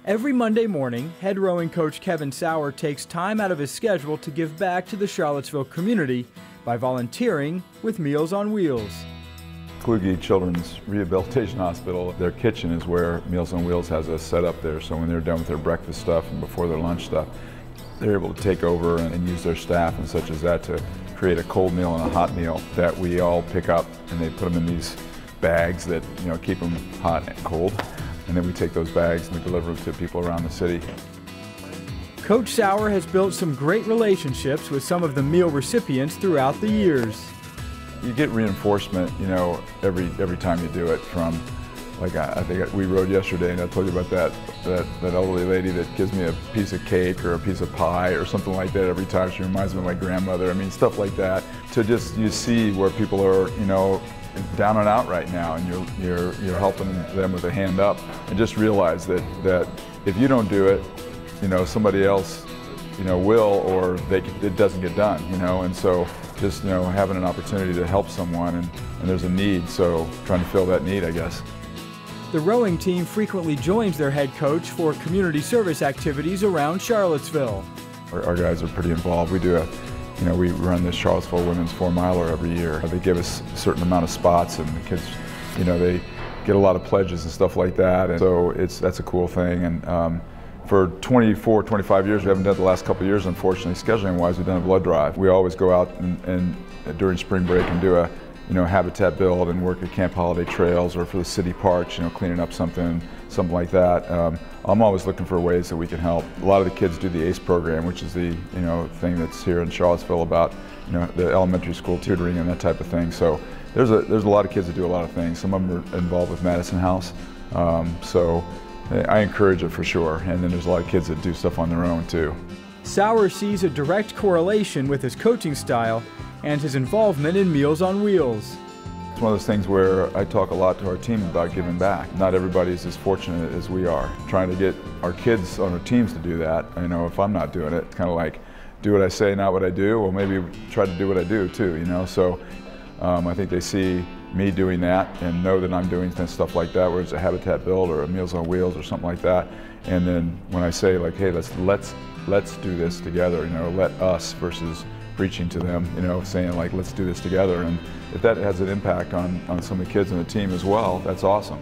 Every Monday morning, head rowing coach Kevin Sauer takes time out of his schedule to give back to the Charlottesville community by volunteering with Meals on Wheels. Kluge Children's Rehabilitation Hospital, their kitchen is where Meals on Wheels has us set up there, so when they're done with their breakfast stuff and before their lunch stuff, they're able to take over and use their staff and such as that to create a cold meal and a hot meal that we all pick up, and they put them in these bags that keep them hot and cold. And then we take those bags and we deliver them to people around the city. Coach Sauer has built some great relationships with some of the meal recipients throughout the years. You get reinforcement, every time you do it. From, like I think we rode yesterday, and I told you about that elderly lady that gives me a piece of cake or a piece of pie or something like that every time. She reminds me of my grandmother. I mean, stuff like that. To just you see where people are, down and out right now, and you're helping them with a hand up, and just realize that if you don't do it, somebody else will, or it doesn't get done, and so just having an opportunity to help someone, and there's a need, so trying to fill that need, I guess. The rowing team frequently joins their head coach for community service activities around Charlottesville. Our guys are pretty involved. We do we run this Charlottesville Women's 4-miler every year. They give us a certain amount of spots, and the kids, they get a lot of pledges and stuff like that, and so that's a cool thing. And for 24, 25 years, we haven't done it the last couple of years, unfortunately, scheduling-wise. We've done a blood drive. We always go out and during spring break and do a habitat build and work at Camp Holiday Trails or for the city parks, cleaning up something like that. I'm always looking for ways that we can help. A lot of the kids do the ACE program, which is the thing that's here in Charlottesville about the elementary school tutoring and that type of thing. So there's a lot of kids that do a lot of things. Some of them are involved with Madison House. So I encourage it for sure. And then there's a lot of kids that do stuff on their own too. Sauer sees a direct correlation with his coaching style and his involvement in Meals on Wheels. It's one of those things where I talk a lot to our team about giving back. Not everybody is as fortunate as we are. Trying to get our kids on our teams to do that, if I'm not doing it, it's kind of like, do what I say, not what I do. Well, maybe try to do what I do too, So I think they see me doing that and know that I'm doing stuff like that, where it's a habitat build or a Meals on Wheels or something like that. And then when I say, like, hey, let's do this together, let us versus preaching to them, saying like, let's do this together. And if that has an impact on some of the kids on the team as well, that's awesome.